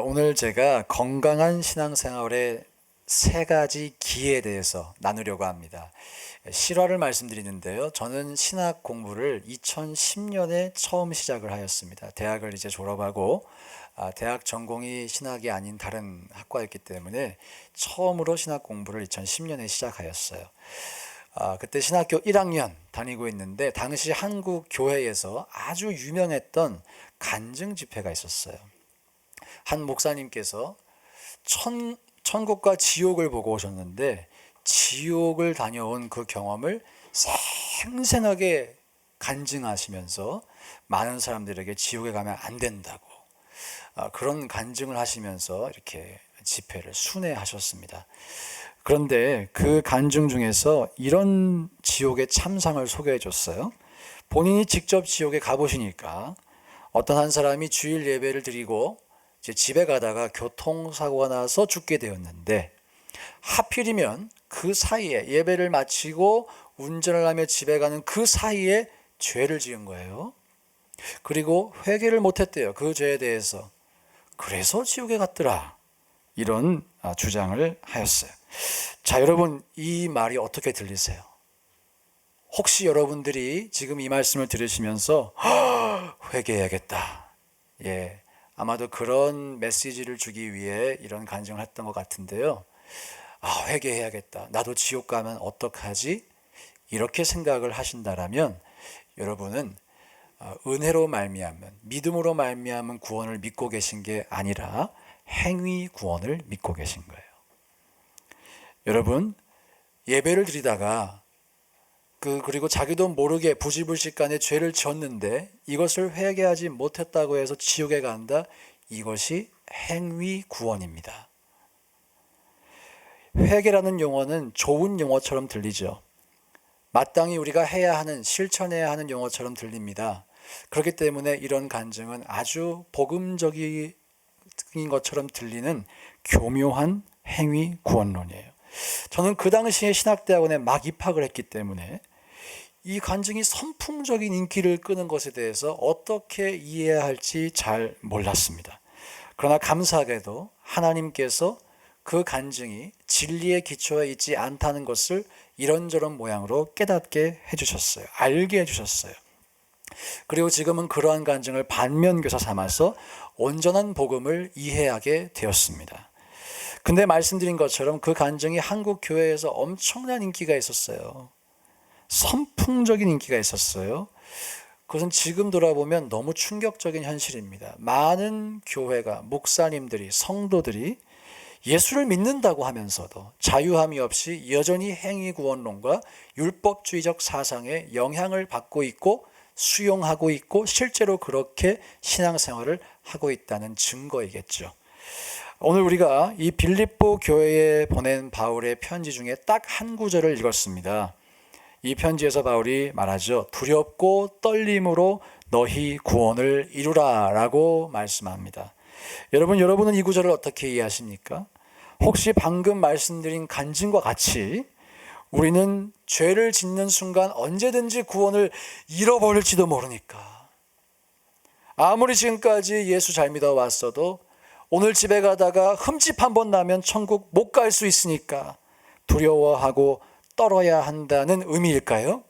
오늘 제가 건강한 신앙생활의 세 가지 기에 대해서 나누려고 합니다. 실화를 말씀드리는데요. 저는 신학 공부를 2010년에 처음 시작을 하였습니다. 대학을 이제 졸업하고 대학 전공이 신학이 아닌 다른 학과였기 때문에 처음으로 신학 공부를 2010년에 시작하였어요. 그때 신학교 1학년 다니고 있는데 당시 한국 교회에서 아주 유명했던 간증 집회가 있었어요. 한 목사님께서 천국과 지옥을 보고 오셨는데 지옥을 다녀온 그 경험을 생생하게 간증하시면서 많은 사람들에게 지옥에 가면 안 된다고 그런 간증을 하시면서 이렇게 집회를 순회하셨습니다. 그런데 그 간증 중에서 이런 지옥의 참상을 소개해 줬어요. 본인이 직접 지옥에 가보시니까 어떤 한 사람이 주일 예배를 드리고 이제 집에 가다가 교통사고가 나서 죽게 되었는데 하필이면 그 사이에 예배를 마치고 운전을 하며 집에 가는 그 사이에 죄를 지은 거예요. 그리고 회개를 못했대요. 그 죄에 대해서. 그래서 지옥에 갔더라. 이런 주장을 하였어요. 자, 여러분 이 말이 어떻게 들리세요? 혹시 여러분들이 지금 이 말씀을 들으시면서 회개해야겠다. 아마도 그런 메시지를 주기 위해 이런 간증을 했던 것 같은데요. 회개해야겠다. 나도 지옥 가면 어떡하지? 이렇게 생각을 하신다라면 여러분은 은혜로 말미암은 믿음으로 말미암은 구원을 믿고 계신 게 아니라 행위 구원을 믿고 계신 거예요. 여러분 예배를 드리다가 그리고 자기도 모르게 부지불식간에 죄를 지었는데 이것을 회개하지 못했다고 해서 지옥에 간다. 이것이 행위 구원입니다. 회개라는 용어는 좋은 용어처럼 들리죠. 마땅히 우리가 해야 하는, 실천해야 하는 용어처럼 들립니다. 그렇기 때문에 이런 간증은 아주 복음적인 것처럼 들리는 교묘한 행위 구원론이에요. 저는 그 당시에 신학대학원에 막 입학을 했기 때문에 이 간증이 선풍적인 인기를 끄는 것에 대해서 어떻게 이해해야 할지 잘 몰랐습니다. 그러나 감사하게도 하나님께서 그 간증이 진리의 기초에 있지 않다는 것을 이런저런 모양으로 깨닫게 해주셨어요. 알게 해주셨어요. 그리고 지금은 그러한 간증을 반면교사 삼아서 온전한 복음을 이해하게 되었습니다. 근데 말씀드린 것처럼 그 간증이 한국 교회에서 엄청난 인기가 있었어요. 선풍적인 인기가 있었어요. 그것은 지금 돌아보면 너무 충격적인 현실입니다. 많은 교회가, 목사님들이, 성도들이 예수를 믿는다고 하면서도 자유함이 없이 여전히 행위구원론과 율법주의적 사상에 영향을 받고 있고 수용하고 있고 실제로 그렇게 신앙생활을 하고 있다는 증거이겠죠. 오늘 우리가 이 빌립보 교회에 보낸 바울의 편지 중에 딱 한 구절을 읽었습니다. 이 편지에서 바울이 말하죠. 두렵고 떨림으로 너희 구원을 이루라 라고 말씀합니다. 여러분은 이 구절을 어떻게 이해하십니까? 혹시 방금 말씀드린 간증과 같이 우리는 죄를 짓는 순간 언제든지 구원을 잃어버릴지도 모르니까 아무리 지금까지 예수 잘 믿어왔어도 오늘 집에 가다가 흠집 한번 나면 천국 못 갈 수 있으니까 두려워하고 떨어야 한다는 의미일까요?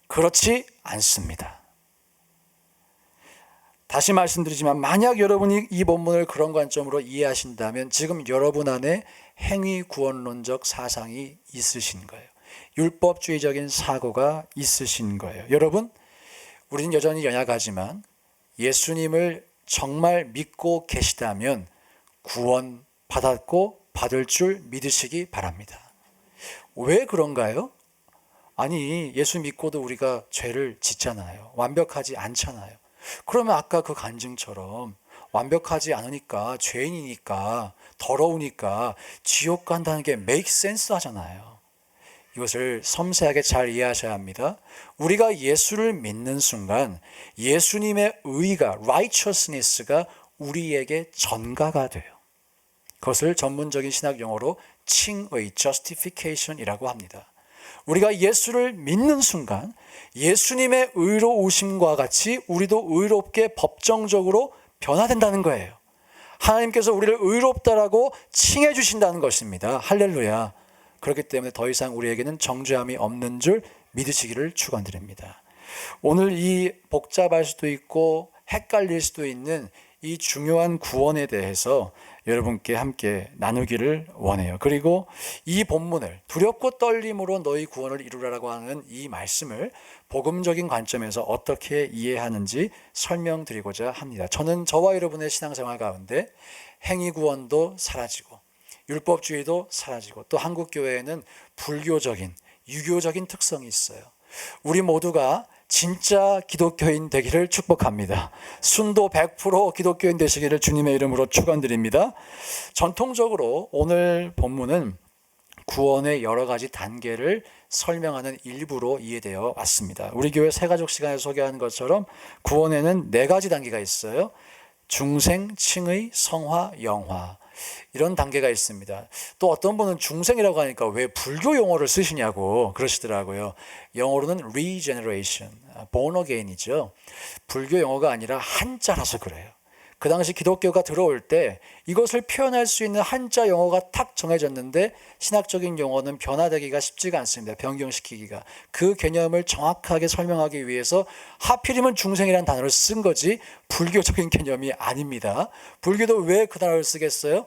그렇지 않습니다. 다시 말씀드리지만 만약 여러분이 이 본문을 그런 관점으로 이해하신다면 지금 여러분 안에 행위 구원론적 사상이 있으신 거예요. 율법주의적인 사고가 있으신 거예요. 여러분, 우리는 여전히 연약하지만 예수님을 정말 믿고 계시다면 구원 받았고 받을 줄 믿으시기 바랍니다. 왜 그런가요? 아니, 예수 믿고도 우리가 죄를 짓잖아요. 완벽하지 않잖아요. 그러면 아까 그 간증처럼 완벽하지 않으니까 죄인이니까 더러우니까 지옥 간다는 게 make sense 하잖아요. 이것을 섬세하게 잘 이해하셔야 합니다. 우리가 예수를 믿는 순간 예수님의 의가 righteousness가 우리에게 전가가 돼요. 그것을 전문적인 신학 용어로 칭의 justification이라고 합니다. 우리가 예수를 믿는 순간 예수님의 의로우심과 같이 우리도 의롭게 법정적으로 변화된다는 거예요. 하나님께서 우리를 의롭다라고 칭해 주신다는 것입니다. 할렐루야. 그렇기 때문에 더 이상 우리에게는 정죄함이 없는 줄 믿으시기를 축원드립니다. 오늘 이 복잡할 수도 있고 헷갈릴 수도 있는 이 중요한 구원에 대해서 여러분께 함께 나누기를 원해요. 그리고 이 본문을 두렵고 떨림으로 너희 구원을 이루라라고 하는 이 말씀을 복음적인 관점에서 어떻게 이해하는지 설명드리고자 합니다. 저는 저와 여러분의 신앙생활 가운데 행위구원도 사라지고 율법주의도 사라지고 또 한국교회에는 불교적인 유교적인 특성이 있어요. 우리 모두가 진짜 기독교인 되기를 축복합니다. 순도 100% 기독교인 되시기를 주님의 이름으로 축원드립니다. 전통적으로 오늘 본문은 구원의 여러 가지 단계를 설명하는 일부로 이해되어 왔습니다. 우리 교회 새가족 시간에 소개한 것처럼 구원에는 4가지 단계가 있어요. 중생, 칭의, 성화, 영화. 이런 단계가 있습니다. 또 어떤 분은 중생이라고 하니까 왜 불교 용어를 쓰시냐고 그러시더라고요. 영어로는 regeneration, born again이죠. 불교 용어가 아니라 한자라서 그래요. 그 당시 기독교가 들어올 때 이것을 표현할 수 있는 한자 용어가 탁 정해졌는데 신학적인 용어는 변화되기가 쉽지가 않습니다. 변경시키기가. 그 개념을 정확하게 설명하기 위해서 하필이면 중생이라는 단어를 쓴 거지 불교적인 개념이 아닙니다. 불교도 왜 그 단어를 쓰겠어요?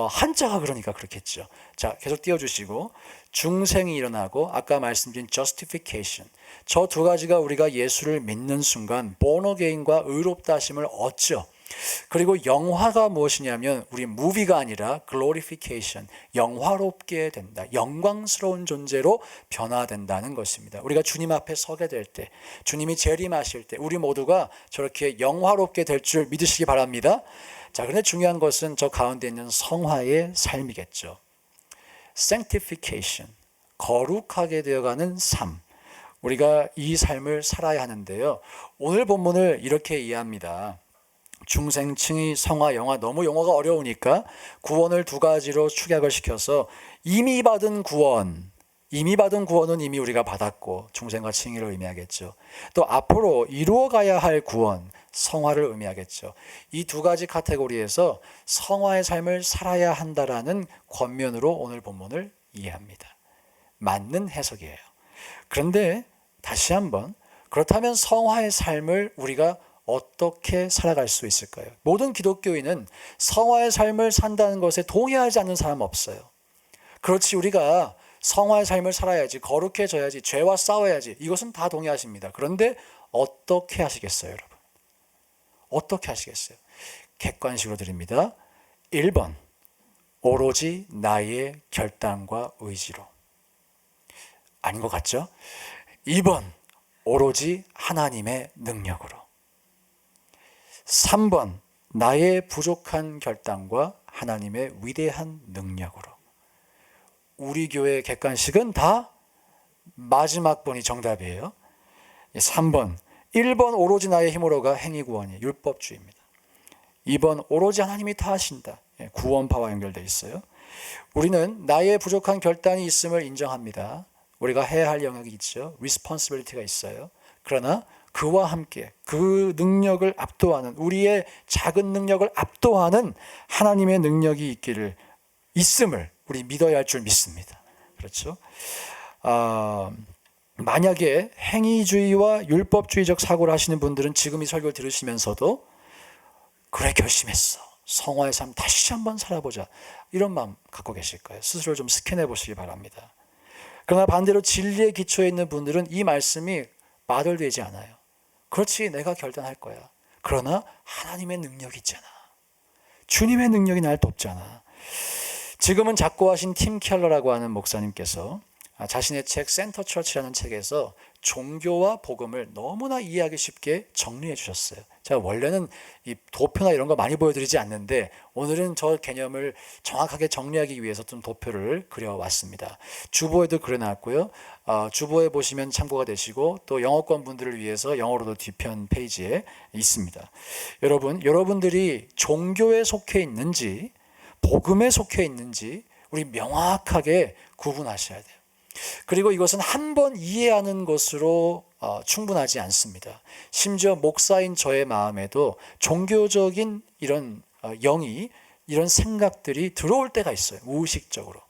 한자가 그러니까 그렇겠죠. 자, 계속 띄워주시고 중생이 일어나고 아까 말씀드린 justification. 저 2가지가 우리가 예수를 믿는 순간 born again과 의롭다 하심을 얻죠. 그리고 영화가 무엇이냐면 우리 무비가 아니라 glorification, 영화롭게 된다. 영광스러운 존재로 변화된다는 것입니다. 우리가 주님 앞에 서게 될 때, 주님이 재림하실 때 우리 모두가 저렇게 영화롭게 될 줄 믿으시기 바랍니다. 자, 그런데 중요한 것은 저 가운데 있는 성화의 삶이겠죠. sanctification, 거룩하게 되어가는 삶. 우리가 이 삶을 살아야 하는데요. 오늘 본문을 이렇게 이해합니다. 중생, 칭의, 성화, 영화 너무 용어가 어려우니까 구원을 2가지로 축약을 시켜서 이미 받은 구원은 이미 우리가 받았고 중생과 칭의를 의미하겠죠. 또 앞으로 이루어가야 할 구원, 성화를 의미하겠죠. 이 2가지 카테고리에서 성화의 삶을 살아야 한다라는 권면으로 오늘 본문을 이해합니다. 맞는 해석이에요. 그런데 다시 한번 그렇다면 성화의 삶을 우리가 어떻게 살아갈 수 있을까요? 모든 기독교인은 성화의 삶을 산다는 것에 동의하지 않는 사람 없어요. 그렇지, 우리가 성화의 삶을 살아야지, 거룩해져야지, 죄와 싸워야지, 이것은 다 동의하십니다. 그런데 어떻게 하시겠어요, 여러분? 어떻게 하시겠어요? 객관식으로 드립니다. 1번, 오로지 나의 결단과 의지로. 아닌 것 같죠? 2번, 오로지 하나님의 능력으로. 3번, 나의 부족한 결단과 하나님의 위대한 능력으로. 우리 교회의 객관식은 다 마지막 번이 정답이에요. 3번, 1번 오로지 나의 힘으로가 행위구원이에요. 율법주의입니다. 2번 오로지 하나님이 다 하신다. 구원파와 연결되어 있어요. 우리는 나의 부족한 결단이 있음을 인정합니다. 우리가 해야 할 영역이 있죠. responsibility가 있어요. 그러나 그와 함께 그 능력을 압도하는, 우리의 작은 능력을 압도하는 하나님의 능력이 있음을 우리 믿어야 할 줄 믿습니다. 그렇죠? 만약에 행위주의와 율법주의적 사고를 하시는 분들은 지금 이 설교를 들으시면서도 그래, 결심했어, 성화의 삶 다시 한번 살아보자, 이런 마음 갖고 계실 거예요. 스스로 좀 스캔해 보시기 바랍니다. 그러나 반대로 진리의 기초에 있는 분들은 이 말씀이 마덜되지 않아요. 그렇지, 내가 결단할 거야. 그러나 하나님의 능력이 있잖아. 주님의 능력이 날 돕잖아. 지금은 작고하신 팀 켈러라고 하는 목사님께서 자신의 책 센터 처치라는 책에서 종교와 복음을 너무나 이해하기 쉽게 정리해 주셨어요. 제가 원래는 이 도표나 이런 거 많이 보여드리지 않는데 오늘은 저 개념을 정확하게 정리하기 위해서 좀 도표를 그려왔습니다. 주보에도 그려놨고요. 주보에 보시면 참고가 되시고 또 영어권 분들을 위해서 영어로도 뒤편 페이지에 있습니다. 여러분들이 종교에 속해 있는지 복음에 속해 있는지 우리 명확하게 구분하셔야 돼요. 그리고 이것은 한 번 이해하는 것으로 충분하지 않습니다. 심지어 목사인 저의 마음에도 종교적인 이런 영이 이런 생각들이 들어올 때가 있어요. 무의식적으로.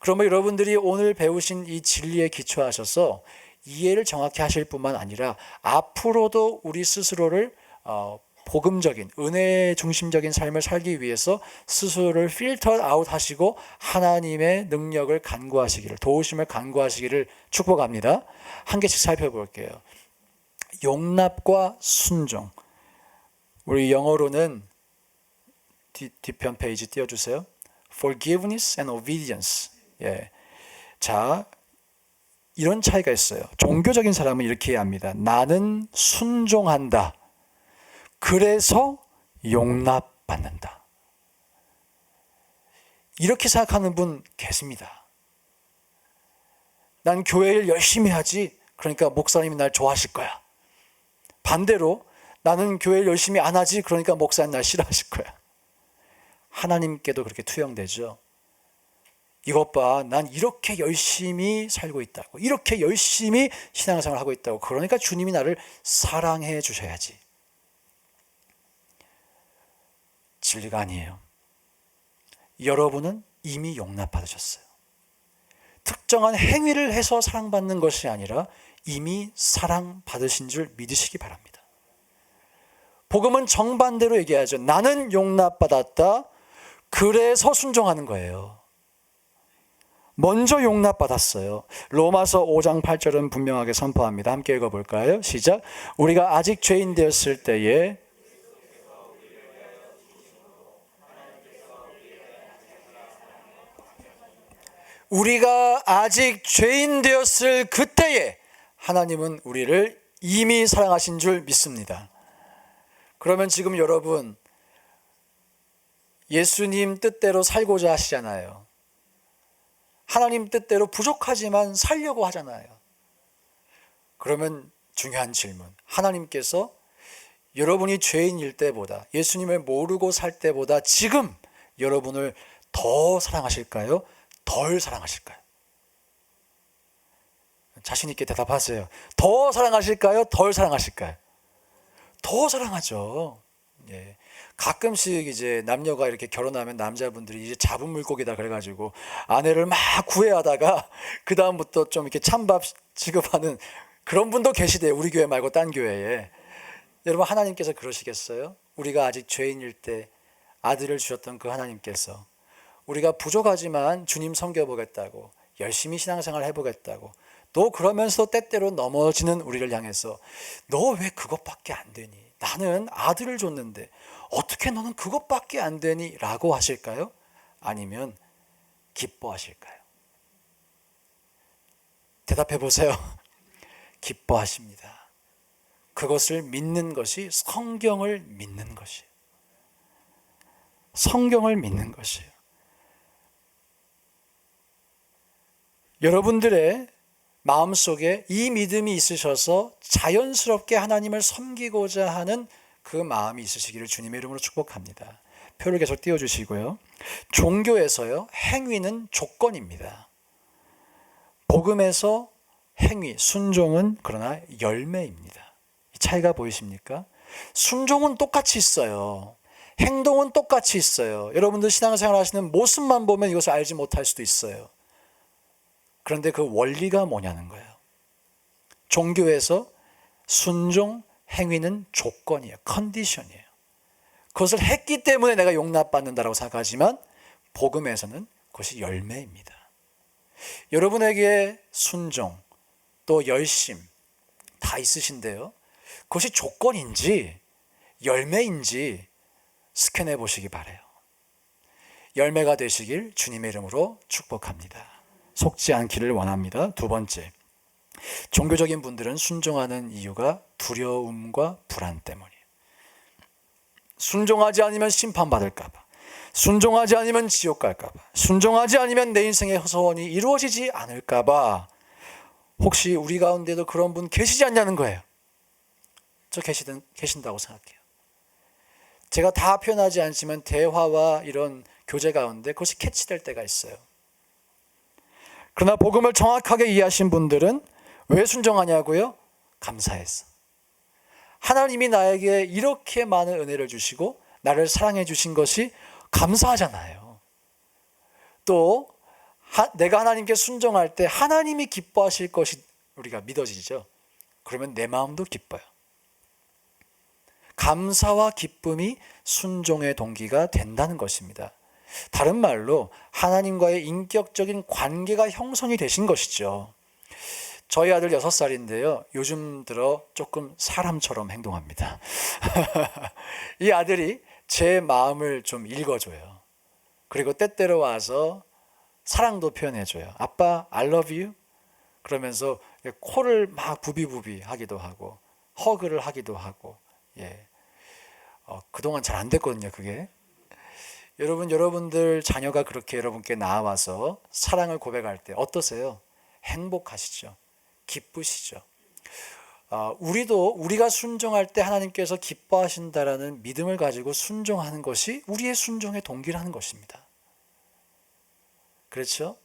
그러면 여러분들이 오늘 배우신 이 진리에 기초하셔서 이해를 정확히 하실 뿐만 아니라 앞으로도 우리 스스로를 복음적인 은혜 중심적인 삶을 살기 위해서 스스로를 필터 아웃 하시고 하나님의 능력을 간구하시기를, 도우심을 간구하시기를 축복합니다. 한 개씩 살펴볼게요. 용납과 순종. 우리 영어로는 뒤편 페이지 띄워주세요. Forgiveness and obedience. 예. 자, 이런 차이가 있어요. 종교적인 사람은 이렇게 합니다. 나는 순종한다. 그래서 용납받는다. 이렇게 생각하는 분 계십니다. 난 교회를 열심히 하지. 그러니까 목사님이 날 좋아하실 거야. 반대로 나는 교회를 열심히 안 하지. 그러니까 목사님 날 싫어하실 거야. 하나님께도 그렇게 투영되죠. 이것 봐, 난 이렇게 열심히 살고 있다고, 이렇게 열심히 신앙생활을 하고 있다고. 그러니까 주님이 나를 사랑해 주셔야지. 진리가 아니에요. 여러분은 이미 용납받으셨어요. 특정한 행위를 해서 사랑받는 것이 아니라 이미 사랑받으신 줄 믿으시기 바랍니다. 복음은 정반대로 얘기하죠. 나는 용납받았다. 그래서 순종하는 거예요. 먼저 용납받았어요. 로마서 5장 8절은 분명하게 선포합니다. 함께 읽어볼까요? 시작. 우리가 아직 죄인 되었을 때에 우리가 아직 죄인 되었을 그때에 하나님은 우리를 이미 사랑하신 줄 믿습니다. 그러면 지금 여러분 예수님 뜻대로 살고자 하시잖아요. 하나님 뜻대로 부족하지만 살려고 하잖아요. 그러면 중요한 질문. 하나님께서 여러분이 죄인일 때보다, 예수님을 모르고 살 때보다 지금 여러분을 더 사랑하실까요? 덜 사랑하실까요? 자신 있게 대답하세요. 더 사랑하실까요? 덜 사랑하실까요? 더 사랑하죠. 예. 가끔씩 이제 남녀가 이렇게 결혼하면 남자분들이 이제 잡은 물고기다 그래가지고 아내를 막 구애하다가 그 다음부터 좀 이렇게 찬밥 취급하는 그런 분도 계시대요. 우리 교회 말고 딴 교회에. 여러분, 하나님께서 그러시겠어요? 우리가 아직 죄인일 때 아들을 주셨던 그 하나님께서 우리가 부족하지만 주님 섬겨보겠다고, 열심히 신앙생활 해보겠다고, 또 그러면서 때때로 넘어지는 우리를 향해서 너 왜 그것밖에 안 되니? 나는 아들을 줬는데 어떻게 너는 그것밖에 안 되니? 라고 하실까요? 아니면 기뻐하실까요? 대답해 보세요. 기뻐하십니다. 그것을 믿는 것이 성경을 믿는 것이에요. 성경을 믿는 것이에요. 여러분들의 마음속에 이 믿음이 있으셔서 자연스럽게 하나님을 섬기고자 하는 그 마음이 있으시기를 주님의 이름으로 축복합니다. 표를 계속 띄워주시고요. 종교에서요, 행위는 조건입니다. 복음에서 행위, 순종은 그러나 열매입니다. 이 차이가 보이십니까? 순종은 똑같이 있어요. 행동은 똑같이 있어요. 여러분들 신앙생활 하시는 모습만 보면 이것을 알지 못할 수도 있어요. 그런데 그 원리가 뭐냐는 거예요. 종교에서 순종, 행위는 조건이에요. 컨디션이에요. 그것을 했기 때문에 내가 용납받는다라고 생각하지만 복음에서는 그것이 열매입니다. 여러분에게 순종, 또 열심 다 있으신데요. 그것이 조건인지 열매인지 스캔해 보시기 바라요. 열매가 되시길 주님의 이름으로 축복합니다. 속지 않기를 원합니다. 두 번째, 종교적인 분들은 순종하는 이유가 두려움과 불안 때문이에요. 순종하지 않으면 심판받을까 봐, 순종하지 않으면 지옥 갈까 봐, 순종하지 않으면 내 인생의 소원이 이루어지지 않을까 봐. 혹시 우리 가운데도 그런 분 계시지 않냐는 거예요. 저 계신다고 생각해요. 제가 다 표현하지 않지만 대화와 이런 교제 가운데 그것이 캐치될 때가 있어요. 그러나 복음을 정확하게 이해하신 분들은 왜 순종하냐고요? 감사해서. 하나님이 나에게 이렇게 많은 은혜를 주시고 나를 사랑해 주신 것이 감사하잖아요. 또 내가 하나님께 순종할 때 하나님이 기뻐하실 것이 우리가 믿어지죠. 그러면 내 마음도 기뻐요. 감사와 기쁨이 순종의 동기가 된다는 것입니다. 다른 말로 하나님과의 인격적인 관계가 형성이 되신 것이죠. 저희 아들 6살인데요. 요즘 들어 조금 사람처럼 행동합니다. 이 아들이 제 마음을 좀 읽어줘요. 그리고 때때로 와서 사랑도 표현해줘요. 아빠, I love you. 그러면서 코를 막 부비부비 하기도 하고, 허그를 하기도 하고, 그동안 잘 안 됐거든요, 그게. 여러분들 자녀가 그렇게 여러분께 나와서 사랑을 고백할 때 어떠세요? 행복하시죠? 기쁘시죠? 우리가 순종할 때 하나님께서 기뻐하신다라는 믿음을 가지고 순종하는 것이 우리의 순종의 동기라는 것입니다. 그렇죠?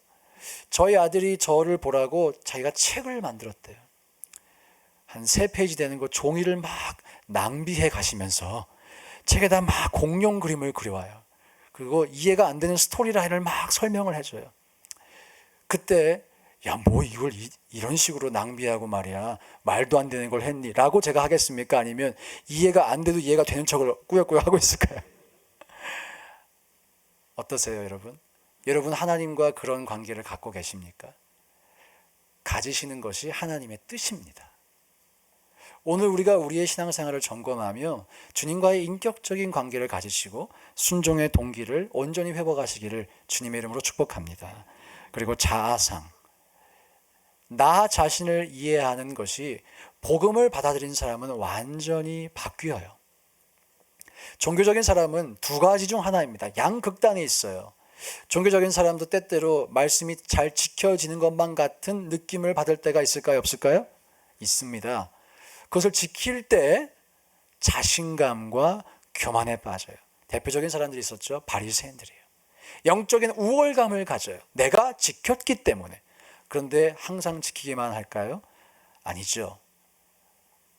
저희 아들이 저를 보라고 자기가 책을 만들었대요. 한 3페이지 되는 거 종이를 막 낭비해 가시면서 책에다 막 공룡 그림을 그려와요. 그리고 이해가 안 되는 스토리라인을 막 설명을 해줘요. 그때 야, 뭐 이걸 이런 식으로 낭비하고 말이야, 말도 안 되는 걸 했니? 라고 제가 하겠습니까? 아니면 이해가 안 돼도 이해가 되는 척을 꾸역꾸역 하고 있을까요? 어떠세요, 여러분? 여러분 하나님과 그런 관계를 갖고 계십니까? 가지시는 것이 하나님의 뜻입니다. 오늘 우리가 우리의 신앙생활을 점검하며 주님과의 인격적인 관계를 가지시고 순종의 동기를 온전히 회복하시기를 주님의 이름으로 축복합니다. 그리고 자아상, 나 자신을 이해하는 것이 복음을 받아들인 사람은 완전히 바뀌어요. 종교적인 사람은 2가지 중 하나입니다. 양극단에 있어요. 종교적인 사람도 때때로 말씀이 잘 지켜지는 것만 같은 느낌을 받을 때가 있을까요? 없을까요? 있습니다. 그것을 지킬 때 자신감과 교만에 빠져요. 대표적인 사람들이 있었죠. 바리새인들이에요. 영적인 우월감을 가져요. 내가 지켰기 때문에. 그런데 항상 지키기만 할까요? 아니죠.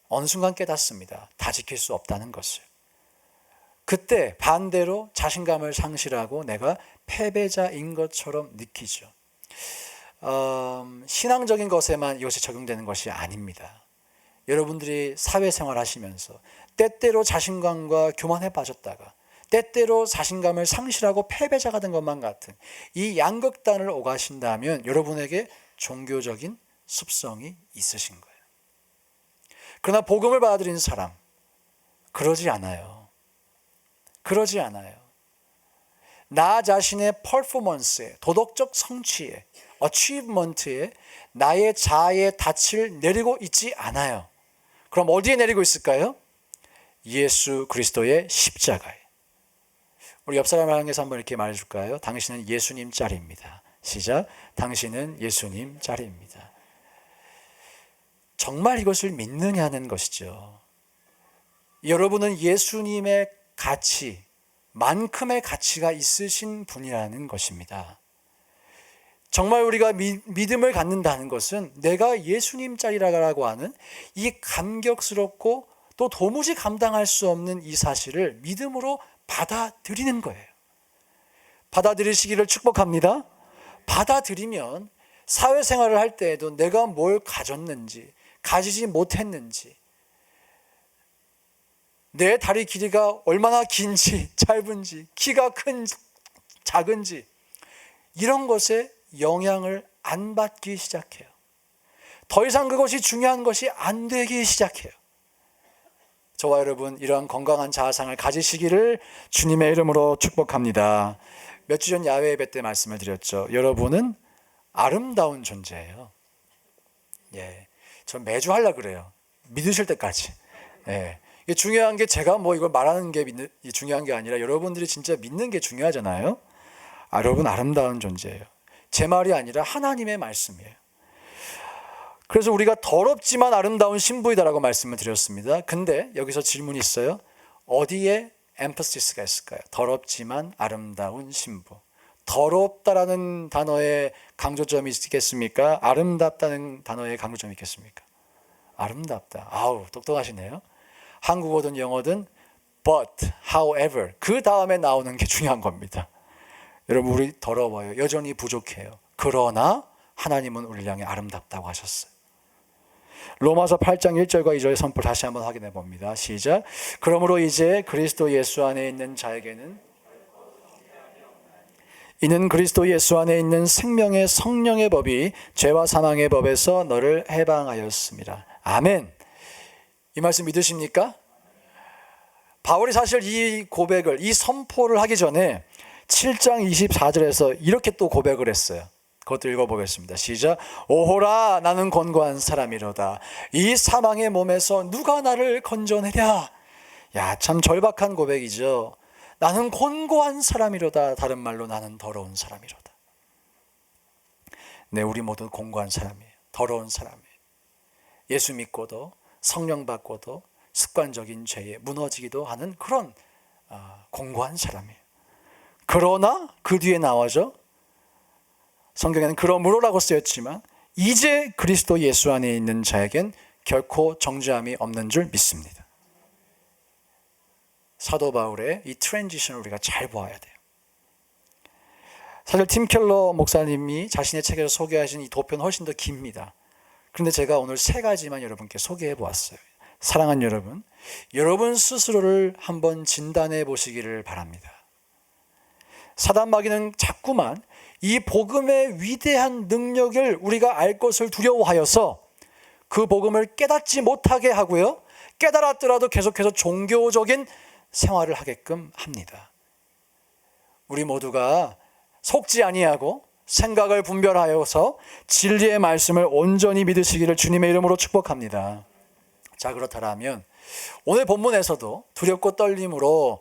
어느 순간 깨닫습니다. 다 지킬 수 없다는 것을. 그때 반대로 자신감을 상실하고 내가 패배자인 것처럼 느끼죠. 신앙적인 것에만 이것이 적용되는 것이 아닙니다. 여러분들이 사회생활 하시면서 때때로 자신감과 교만에 빠졌다가 때때로 자신감을 상실하고 패배자가 된 것만 같은 이 양극단을 오가신다면 여러분에게 종교적인 습성이 있으신 거예요. 그러나 복음을 받아들인 사람, 그러지 않아요. 그러지 않아요. 나 자신의 퍼포먼스에, 도덕적 성취에, 어치브먼트에 나의 자아의 닻을 내리고 있지 않아요. 그럼 어디에 내리고 있을까요? 예수 그리스도의 십자가에. 우리 옆 사람을 향해서 한번 이렇게 말해줄까요? 당신은 예수님 짤입니다. 시작. 당신은 예수님 짤입니다. 정말 이것을 믿느냐는 것이죠. 여러분은 예수님의 가치, 만큼의 가치가 있으신 분이라는 것입니다. 정말 우리가 믿음을 갖는다는 것은 내가 예수님 짤이라고 하는 이 감격스럽고 또 도무지 감당할 수 없는 이 사실을 믿음으로 받아들이는 거예요. 받아들이시기를 축복합니다. 받아들이면 사회생활을 할 때에도 내가 뭘 가졌는지, 가지지 못했는지, 내 다리 길이가 얼마나 긴지, 짧은지, 키가 큰지, 작은지, 이런 것에 영향을 안 받기 시작해요. 더 이상 그것이 중요한 것이 안 되기 시작해요. 저와 여러분, 이러한 건강한 자아상을 가지시기를 주님의 이름으로 축복합니다. 몇 주 전 야외 예배 때 말씀을 드렸죠. 여러분은 아름다운 존재예요. 전 매주 하려고 그래요. 믿으실 때까지. 이게 중요한 게 제가 뭐 이걸 말하는 게 중요한 게 아니라 여러분들이 진짜 믿는 게 중요하잖아요. 여러분 아름다운 존재예요. 제 말이 아니라 하나님의 말씀이에요. 그래서 우리가 더럽지만 아름다운 신부이다라고 말씀을 드렸습니다. 근데 여기서 질문이 있어요. 어디에 엠퍼시스가 있을까요? 더럽지만 아름다운 신부. 더럽다라는 단어에 강조점이 있겠습니까? 아름답다는 단어에 강조점이 있겠습니까? 아름답다. 아우, 똑똑하시네요. 한국어든 영어든 but, however, 그 다음에 나오는 게 중요한 겁니다. 여러분, 우리 더러워요. 여전히 부족해요. 그러나 하나님은 우리를 향해 아름답다고 하셨어요. 로마서 8장 1절과 2절의 선포를 다시 한번 확인해 봅니다. 시작. 그러므로 이제 그리스도 예수 안에 있는 자에게는 이는 그리스도 예수 안에 있는 생명의 성령의 법이 죄와 사망의 법에서 너를 해방하였습니다. 아멘. 이 말씀 믿으십니까? 바울이 사실 이 고백을, 이 선포를 하기 전에 7장 24절에서 이렇게 또 고백을 했어요. 그것도 읽어보겠습니다. 시작. 오호라 나는 곤고한 사람이로다. 이 사망의 몸에서 누가 나를 건져내랴. 야, 참 절박한 고백이죠. 나는 곤고한 사람이로다. 다른 말로 나는 더러운 사람이로다. 네, 우리 모두 곤고한 사람이에요. 더러운 사람이에요. 예수 믿고도 성령 받고도 습관적인 죄에 무너지기도 하는 그런 곤고한 사람이에요. 그러나 그 뒤에 나와죠. 성경에는 그러므로라고 쓰였지만 이제 그리스도 예수 안에 있는 자에겐 결코 정죄함이 없는 줄 믿습니다. 사도 바울의 이 트랜지션을 우리가 잘 보아야 돼요. 사실 팀 켈러 목사님이 자신의 책에서 소개하신 이 도표는 훨씬 더 깁니다. 그런데 제가 오늘 3가지만 여러분께 소개해 보았어요. 사랑하는 여러분, 여러분 스스로를 한번 진단해 보시기를 바랍니다. 사단 마귀는 자꾸만 이 복음의 위대한 능력을 우리가 알 것을 두려워하여서 그 복음을 깨닫지 못하게 하고요. 깨달았더라도 계속해서 종교적인 생활을 하게끔 합니다. 우리 모두가 속지 아니하고 생각을 분별하여서 진리의 말씀을 온전히 믿으시기를 주님의 이름으로 축복합니다. 자, 그렇다면 오늘 본문에서도 두렵고 떨림으로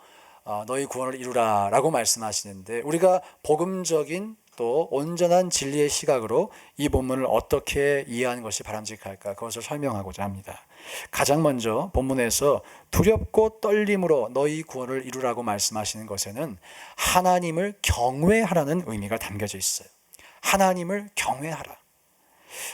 너희 구원을 이루라 라고 말씀하시는데 우리가 복음적인 또 온전한 진리의 시각으로 이 본문을 어떻게 이해하는 것이 바람직할까 그것을 설명하고자 합니다. 가장 먼저 본문에서 두렵고 떨림으로 너희 구원을 이루라고 말씀하시는 것에는 하나님을 경외하라는 의미가 담겨져 있어요. 하나님을 경외하라.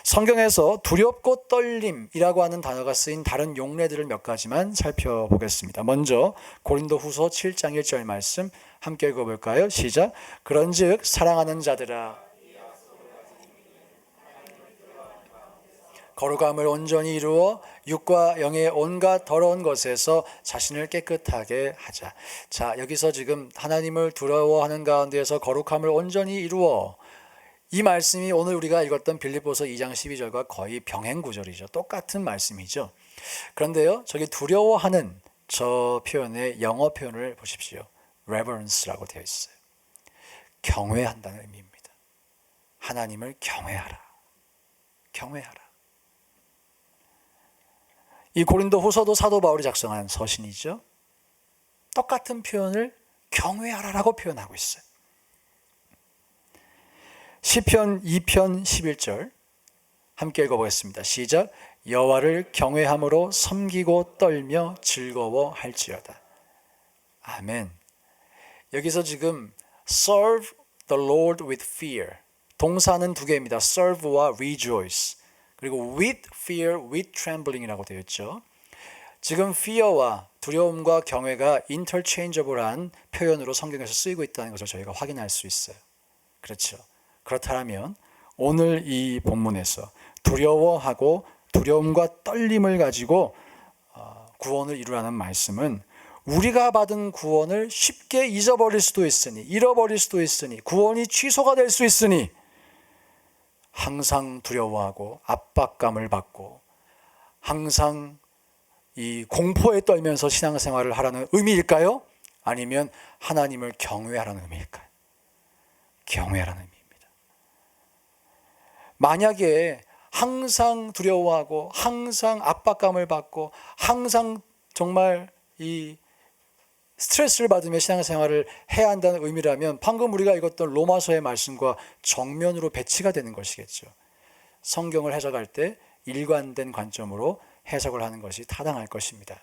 성경에서 두렵고 떨림이라고 하는 단어가 쓰인 다른 용례들을 몇 가지만 살펴보겠습니다. 먼저 고린도후서 7장 1절 말씀 함께 읽어볼까요? 시작. 그런즉 사랑하는 자들아 거룩함을 온전히 이루어 육과 영의 온갖 더러운 것에서 자신을 깨끗하게 하자. 자, 여기서 지금 하나님을 두려워하는 가운데에서 거룩함을 온전히 이루어, 이 말씀이 오늘 우리가 읽었던 빌립보서 2장 12절과 거의 병행 구절이죠. 똑같은 말씀이죠. 그런데요, 저기 두려워하는 저 표현의 영어 표현을 보십시오. reverence라고 되어 있어요. 경외한다는 의미입니다. 하나님을 경외하라. 경외하라. 이 고린도 후서도 사도 바울이 작성한 서신이죠. 똑같은 표현을 경외하라라고 표현하고 있어요. 시편 2편 11절 함께 읽어보겠습니다. 시작. 여호와를 경외함으로 섬기고 떨며 즐거워할지어다. 아멘. 여기서 지금 serve the Lord with fear, 동사는 두 개입니다. serve와 rejoice, 그리고 with fear, with trembling이라고 되어 있죠. 지금 fear와 두려움과 경외가 interchangeable한 표현으로 성경에서 쓰이고 있다는 것을 저희가 확인할 수 있어요. 그렇죠. 그렇다면 오늘 이 본문에서 두려워하고 두려움과 떨림을 가지고 구원을 이루라는 말씀은 우리가 받은 구원을 쉽게 잊어버릴 수도 있으니, 잃어버릴 수도 있으니, 구원이 취소가 될 수 있으니 항상 두려워하고 압박감을 받고 항상 이 공포에 떨면서 신앙생활을 하라는 의미일까요? 아니면 하나님을 경외하라는 의미일까요? 경외하라는 의미입니다. 만약에 항상 두려워하고 항상 압박감을 받고 항상 정말 이 스트레스를 받으며 신앙생활을 해야 한다는 의미라면 방금 우리가 읽었던 로마서의 말씀과 정면으로 배치가 되는 것이겠죠. 성경을 해석할 때 일관된 관점으로 해석을 하는 것이 타당할 것입니다.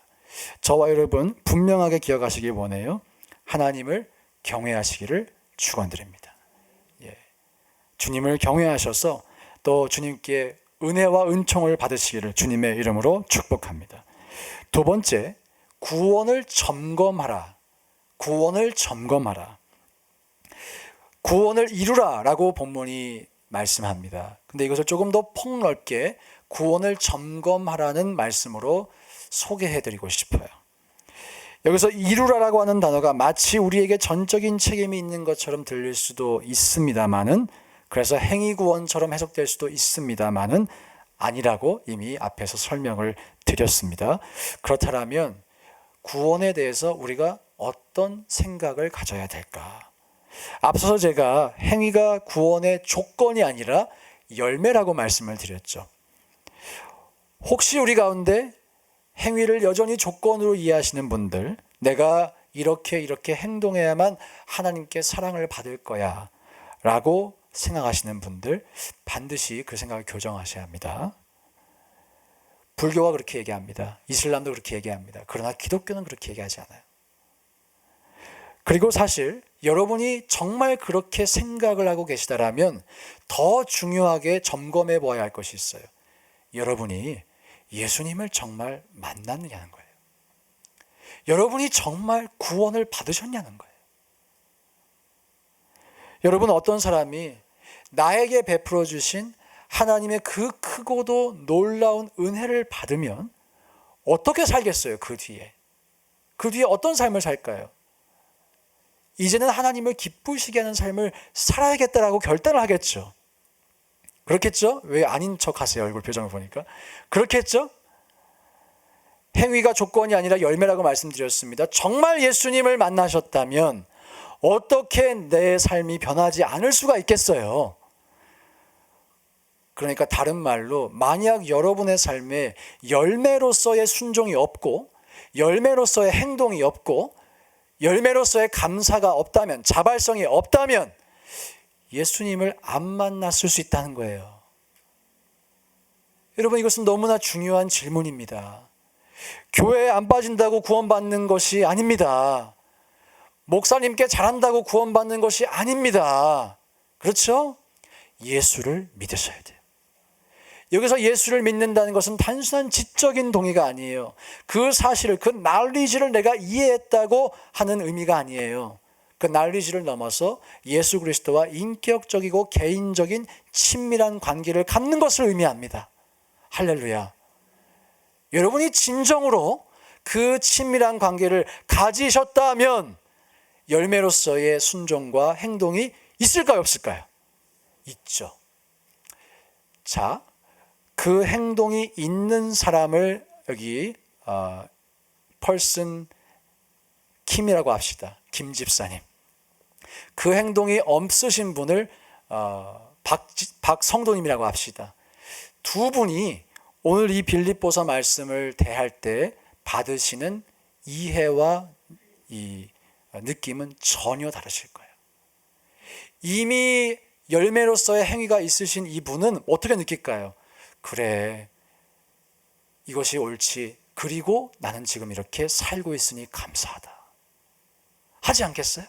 저와 여러분 분명하게 기억하시기 원해요. 하나님을 경외하시기를 축원드립니다. 주님을 경외하셔서 또 주님께 은혜와 은총을 받으시기를 주님의 이름으로 축복합니다. 두 번째, 구원을 점검하라. 구원을 점검하라. 구원을 이루라 라고 본문이 말씀합니다. 근데 이것을 조금 더 폭넓게 구원을 점검하라는 말씀으로 소개해드리고 싶어요. 여기서 이루라라고 하는 단어가 마치 우리에게 전적인 책임이 있는 것처럼 들릴 수도 있습니다만은, 그래서 행위구원처럼 해석될 수도 있습니다만은 아니라고 이미 앞에서 설명을 드렸습니다. 그렇다면 구원에 대해서 우리가 어떤 생각을 가져야 될까? 앞서서 제가 행위가 구원의 조건이 아니라 열매라고 말씀을 드렸죠. 혹시 우리 가운데 행위를 여전히 조건으로 이해하시는 분들, 내가 이렇게 행동해야만 하나님께 사랑을 받을 거야 라고 생각하시는 분들, 반드시 그 생각을 교정하셔야 합니다. 불교가 그렇게 얘기합니다. 이슬람도 그렇게 얘기합니다. 그러나 기독교는 그렇게 얘기하지 않아요. 그리고 사실 여러분이 정말 그렇게 생각을 하고 계시다라면 더 중요하게 점검해 보아야 할 것이 있어요. 여러분이 예수님을 정말 만났느냐는 거예요. 여러분이 정말 구원을 받으셨냐는 거예요. 여러분, 어떤 사람이 나에게 베풀어 주신 하나님의 그 크고도 놀라운 은혜를 받으면 어떻게 살겠어요? 그 뒤에 어떤 삶을 살까요? 이제는 하나님을 기쁘시게 하는 삶을 살아야겠다라고 결단을 하겠죠. 그렇겠죠? 왜 아닌 척 하세요? 얼굴 표정을 보니까. 그렇겠죠? 행위가 조건이 아니라 열매라고 말씀드렸습니다. 정말 예수님을 만나셨다면 어떻게 내 삶이 변하지 않을 수가 있겠어요? 그러니까 다른 말로, 만약 여러분의 삶에 열매로서의 순종이 없고 열매로서의 행동이 없고 열매로서의 감사가 없다면, 자발성이 없다면 예수님을 안 만났을 수 있다는 거예요. 여러분, 이것은 너무나 중요한 질문입니다. 교회에 안 빠진다고 구원받는 것이 아닙니다. 목사님께 잘한다고 구원받는 것이 아닙니다. 그렇죠? 예수를 믿으셔야 돼요. 여기서 예수를 믿는다는 것은 단순한 지적인 동의가 아니에요. 그 사실을, 그 knowledge를 내가 이해했다고 하는 의미가 아니에요. 그 knowledge를 넘어서 예수 그리스도와 인격적이고 개인적인 친밀한 관계를 갖는 것을 의미합니다. 할렐루야. 여러분이 진정으로 그 친밀한 관계를 가지셨다면 열매로서의 순종과 행동이 있을까요, 없을까요? 있죠. 자, 그 행동이 있는 사람을 여기 펄슨 킴이라고 합시다. 김 집사님. 그 행동이 없으신 분을 박 성도님이라고 합시다. 두 분이 오늘 이 빌립보서 말씀을 대할 때 받으시는 이해와 이 느낌은 전혀 다르실 거예요. 이미 열매로서의 행위가 있으신 이분은 어떻게 느낄까요? 그래, 이것이 옳지. 그리고 나는 지금 이렇게 살고 있으니 감사하다. 하지 않겠어요?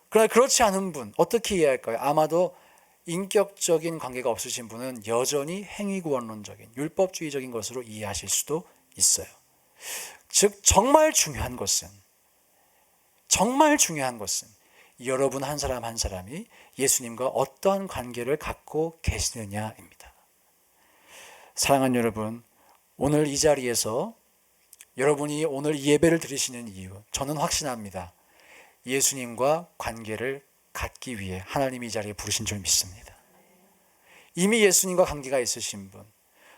그러나 그렇지 않은 분, 어떻게 이해할까요? 아마도 인격적인 관계가 없으신 분은 여전히 행위구원론적인, 율법주의적인 것으로 이해하실 수도 있어요. 즉, 정말 중요한 것은 여러분 한 사람 한 사람이 예수님과 어떠한 관계를 갖고 계시느냐입니다. 사랑하는 여러분, 오늘 이 자리에서 여러분이 오늘 이 예배를 드리시는 이유, 저는 확신합니다. 예수님과 관계를 갖기 위해 하나님이 이 자리에 부르신 줄 믿습니다. 이미 예수님과 관계가 있으신 분,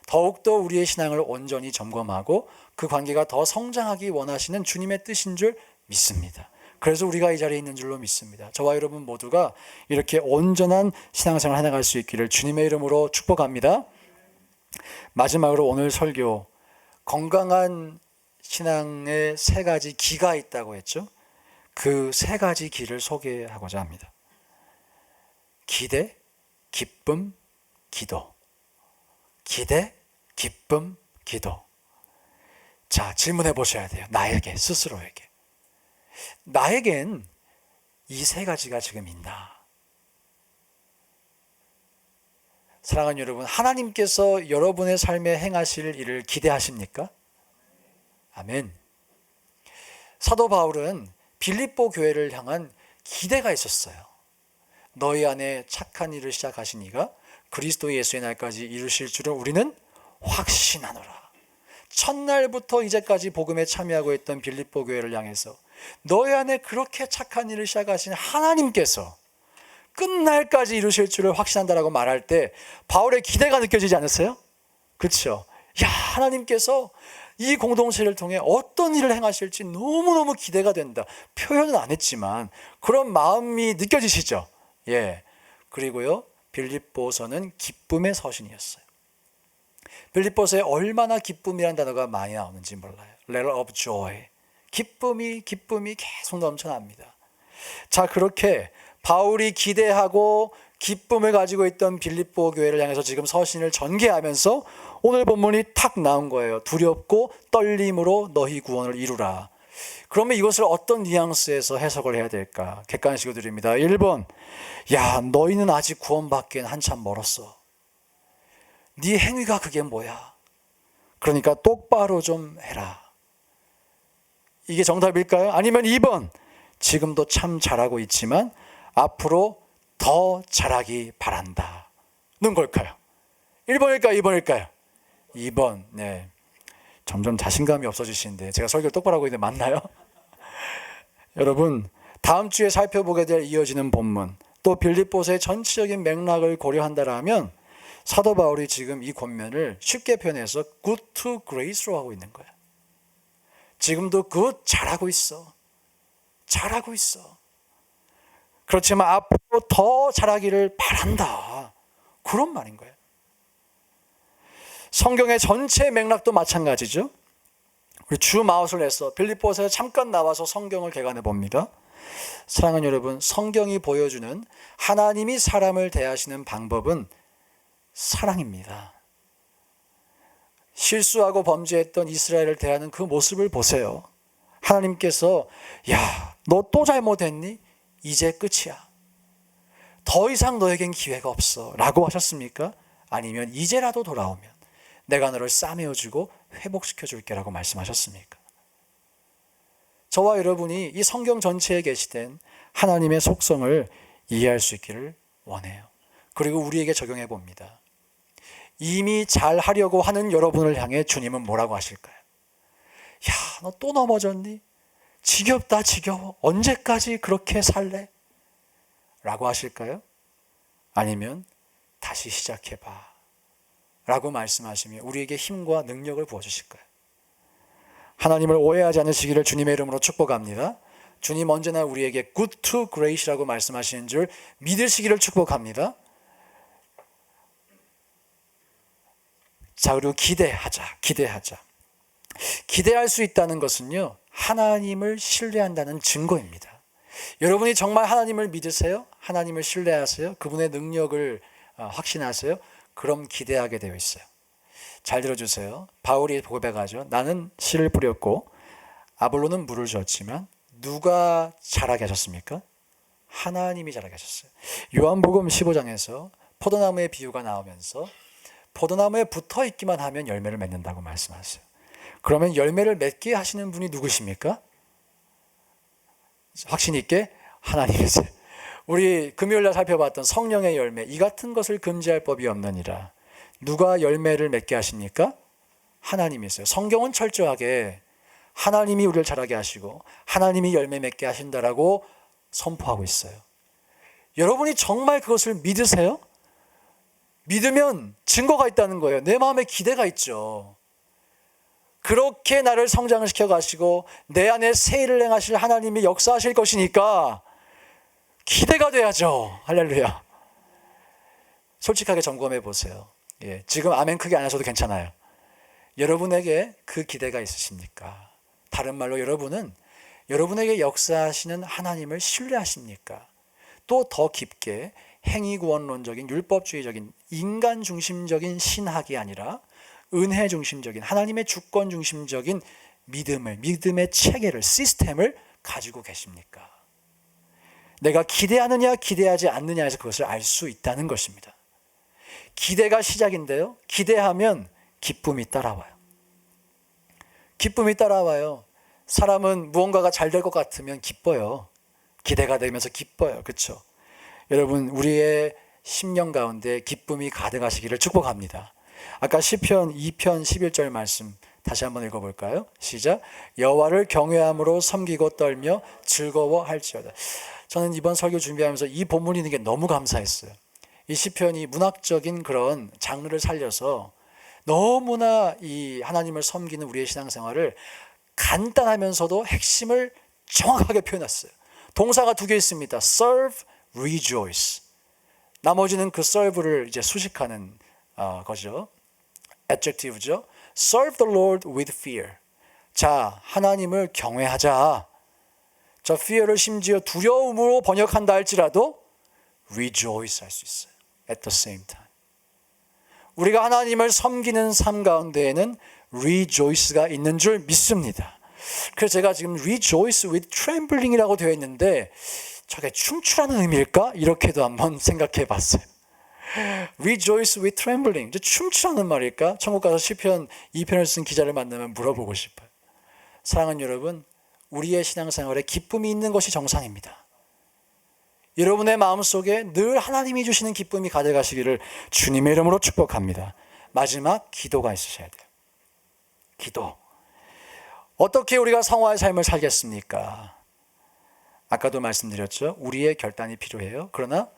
더욱더 우리의 신앙을 온전히 점검하고 그 관계가 더 성장하기 원하시는 주님의 뜻인 줄 믿습니다. 그래서 우리가 이 자리에 있는 줄로 믿습니다. 저와 여러분 모두가 이렇게 온전한 신앙생활을 해나갈 수 있기를 주님의 이름으로 축복합니다. 마지막으로 오늘 설교, 건강한 신앙의 세 가지 기가 있다고 했죠. 그 세 가지 기를 소개하고자 합니다. 기대, 기쁨, 기도. 기대, 기쁨, 기도. 자, 질문해 보셔야 돼요. 나에게, 스스로에게. 나에겐 이 세 가지가 지금 있나? 사랑하는 여러분, 하나님께서 여러분의 삶에 행하실 일을 기대하십니까? 아멘. 사도 바울은 빌립보 교회를 향한 기대가 있었어요. 너희 안에 착한 일을 시작하신 이가 그리스도 예수의 날까지 이루실 줄을 우리는 확신하노라. 첫날부터 이제까지 복음에 참여하고 있던 빌립보 교회를 향해서 너희 안에 그렇게 착한 일을 시작하신 하나님께서 끝날까지 이루실 줄을 확신한다라고 말할 때 바울의 기대가 느껴지지 않았어요? 그렇죠? 야, 하나님께서 이 공동체를 통해 어떤 일을 행하실지 너무너무 기대가 된다. 표현은 안 했지만 그런 마음이 느껴지시죠? 예. 그리고요, 빌립보서는 기쁨의 서신이었어요. 빌립보서에 얼마나 기쁨이라는 단어가 많이 나오는지 몰라요. letter of joy. 기쁨이 계속 넘쳐납니다. 자, 그렇게 바울이 기대하고 기쁨을 가지고 있던 빌립보 교회를 향해서 지금 서신을 전개하면서 오늘 본문이 탁 나온 거예요. 두렵고 떨림으로 너희 구원을 이루라. 그러면 이것을 어떤 뉘앙스에서 해석을 해야 될까? 객관식으로 드립니다. 1번, 야, 너희는 아직 구원받기엔 한참 멀었어. 네 행위가 그게 뭐야? 그러니까 똑바로 좀 해라. 이게 정답일까요? 아니면 2번, 지금도 참 잘하고 있지만 앞으로 더 잘하기 바란다. 는 걸까요? 1번일까요? 2번일까요? 2번. 네. 점점 자신감이 없어지시는데 제가 설교를 똑바로 하고 있는데 맞나요? 여러분, 다음 주에 살펴보게 될 이어지는 본문, 또 빌립보서의 전체적인 맥락을 고려한다라면 사도 바울이 지금 이 권면을 쉽게 표현해서 good to great로 하고 있는 거예요. 지금도 good, 잘하고 있어. 잘하고 있어. 그렇지만 앞으로 더 잘하기를 바란다. 그런 말인 거예요. 성경의 전체 맥락도 마찬가지죠. 우리 주 마우스를 해서 빌립보서에 잠깐 나와서 성경을 개관해 봅니다. 사랑하는 여러분, 성경이 보여주는 하나님이 사람을 대하시는 방법은 사랑입니다. 실수하고 범죄했던 이스라엘을 대하는 그 모습을 보세요. 하나님께서 야, 너 또 잘못했니? 이제 끝이야. 더 이상 너에겐 기회가 없어 라고 하셨습니까? 아니면 이제라도 돌아오면 내가 너를 싸매어주고 회복시켜줄게 라고 말씀하셨습니까? 저와 여러분이 이 성경 전체에 게시된 하나님의 속성을 이해할 수 있기를 원해요. 그리고 우리에게 적용해 봅니다. 이미 잘하려고 하는 여러분을 향해 주님은 뭐라고 하실까요? 야, 너 또 넘어졌니? 지겹다, 지겨워. 언제까지 그렇게 살래? 라고 하실까요? 아니면 다시 시작해봐 라고 말씀하시며 우리에게 힘과 능력을 부어주실까요? 하나님을 오해하지 않으시기를 주님의 이름으로 축복합니다. 주님 언제나 우리에게 good to great이라고 말씀하시는 줄 믿으시기를 축복합니다. 자, 그리고 기대하자. 기대할 수 있다는 것은요, 하나님을 신뢰한다는 증거입니다. 여러분이 정말 하나님을 믿으세요? 하나님을 신뢰하세요? 그분의 능력을 확신하세요? 그럼 기대하게 되어 있어요. 잘 들어주세요. 바울이 고백하죠. 나는 씨를 뿌렸고 아볼로는 물을 줬지만 누가 자라게 하셨습니까? 하나님이 자라게 하셨어요. 요한복음 15장에서 포도나무의 비유가 나오면서 포도나무에 붙어 있기만 하면 열매를 맺는다고 말씀하세요. 그러면 열매를 맺게 하시는 분이 누구십니까? 확신 있게 하나님이세요. 우리 금요일날 살펴봤던 성령의 열매, 이 같은 것을 금지할 법이 없느니라. 누가 열매를 맺게 하십니까? 하나님이세요. 성경은 철저하게 하나님이 우리를 자라게 하시고 하나님이 열매 맺게 하신다라고 선포하고 있어요. 여러분이 정말 그것을 믿으세요? 믿으면 증거가 있다는 거예요. 내 마음에 기대가 있죠. 그렇게 나를 성장을 시켜가시고 내 안에 새 일을 행하실 하나님이 역사하실 것이니까 기대가 돼야죠. 할렐루야. 솔직하게 점검해 보세요. 예, 지금 아멘 크게 안 하셔도 괜찮아요. 여러분에게 그 기대가 있으십니까? 다른 말로 여러분은 여러분에게 역사하시는 하나님을 신뢰하십니까? 또 더 깊게 행위구원론적인 율법주의적인 인간 중심적인 신학이 아니라 은혜 중심적인 하나님의 주권 중심적인 믿음의 체계를 시스템을 가지고 계십니까? 내가 기대하느냐 기대하지 않느냐에서 그것을 알 수 있다는 것입니다. 기대가 시작인데요. 기대하면 기쁨이 따라와요. 기쁨이 따라와요. 사람은 무언가가 잘 될 것 같으면 기뻐요. 기대가 되면서 기뻐요. 그렇죠? 여러분, 우리의 심령 가운데 기쁨이 가득하시기를 축복합니다. 아까 시편 2편 11절 말씀 다시 한번 읽어볼까요? 시작. 여호와를 경외함으로 섬기고 떨며 즐거워할지어다. 저는 이번 설교 준비하면서 이 본문이 있는 게 너무 감사했어요. 이 시편이 문학적인 그런 장르를 살려서 너무나 이 하나님을 섬기는 우리의 신앙생활을 간단하면서도 핵심을 정확하게 표현했어요. 동사가 두 개 있습니다. serve, rejoice. 나머지는 그 serve를 이제 수식하는 거죠. adjective죠. serve the Lord with fear. 자, 하나님을 경외하자. 저 fear를 심지어 두려움으로 번역한다 할지라도 rejoice 할 수 있어요. at the same time. 우리가 하나님을 섬기는 삶 가운데에는 rejoice가 있는 줄 믿습니다. 그래서 제가 지금 rejoice with trembling이라고 되어 있는데 저게 춤추라는 의미일까? 이렇게도 한번 생각해 봤어요. rejoice with trembling. 춤추라는 말일까? 천국 가서 시편 2편을 쓴 기자를 만나면 물어보고 싶어요. 사랑하는 여러분, 우리의 신앙생활에 기쁨이 있는 것이 정상입니다. 여러분의 마음속에 늘 하나님이 주시는 기쁨이 가득하시기를 주님의 이름으로 축복합니다. 마지막 기도가 있으셔야 돼요. 기도. 어떻게 우리가 성화의 삶을 살겠습니까? 아까도 말씀드렸죠. 우리의 결단이 필요해요. 그러나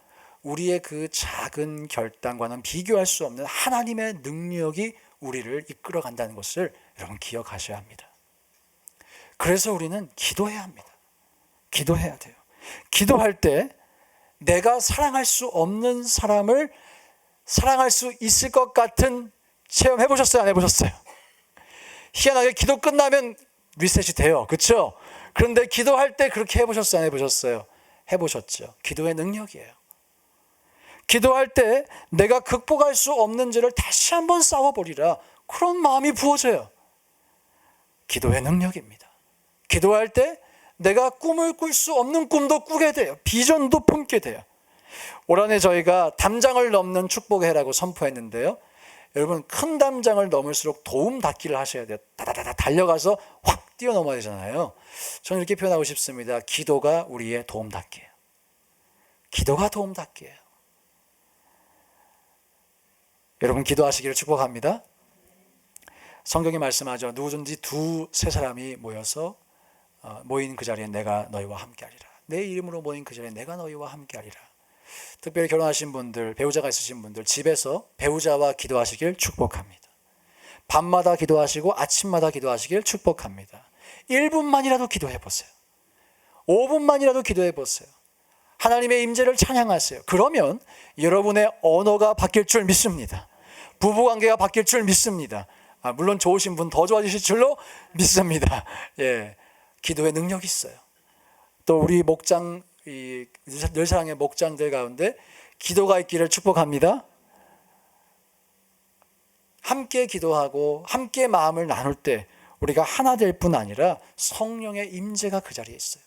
우리의 그 작은 결단과는 비교할 수 없는 하나님의 능력이 우리를 이끌어 간다는 것을 여러분 기억하셔야 합니다. 그래서 우리는 기도해야 합니다. 기도해야 돼요. 기도할 때 내가 사랑할 수 없는 사람을 사랑할 수 있을 것 같은 체험 해보셨어요? 안 해보셨어요? 희한하게 기도 끝나면 리셋이 돼요. 그렇죠? 그런데 기도할 때 그렇게 해보셨어요? 안 해보셨어요? 해보셨죠? 기도의 능력이에요. 기도할 때 내가 극복할 수 없는 죄를 다시 한번 싸워버리라. 그런 마음이 부어져요. 기도의 능력입니다. 기도할 때 내가 꿈을 꿀 수 없는 꿈도 꾸게 돼요. 비전도 품게 돼요. 올 한해 저희가 담장을 넘는 축복의 해라고 선포했는데요. 여러분, 큰 담장을 넘을수록 도움 닫기를 하셔야 돼요. 다다다다 달려가서 확 뛰어넘어야 되잖아요. 저는 이렇게 표현하고 싶습니다. 기도가 우리의 도움 닫기예요. 기도가 도움 닫기예요. 여러분, 기도하시기를 축복합니다. 성경이 말씀하죠. 누구든지 두세 사람이 모여서 모인 그 자리에 내가 너희와 함께하리라. 내 이름으로 모인 그 자리에 내가 너희와 함께하리라. 특별히 결혼하신 분들, 배우자가 있으신 분들 집에서 배우자와 기도하시길 축복합니다. 밤마다 기도하시고 아침마다 기도하시길 축복합니다. 1분만이라도 기도해 보세요. 5분만이라도 기도해 보세요. 하나님의 임재를 찬양하세요. 그러면 여러분의 언어가 바뀔 줄 믿습니다. 부부관계가 바뀔 줄 믿습니다. 물론 좋으신 분 더 좋아지실 줄로 믿습니다. 예, 기도의 능력이 있어요. 또 우리 목장, 늘 사랑의 목장들 가운데 기도가 있기를 축복합니다. 함께 기도하고 함께 마음을 나눌 때 우리가 하나 될 뿐 아니라 성령의 임재가 그 자리에 있어요.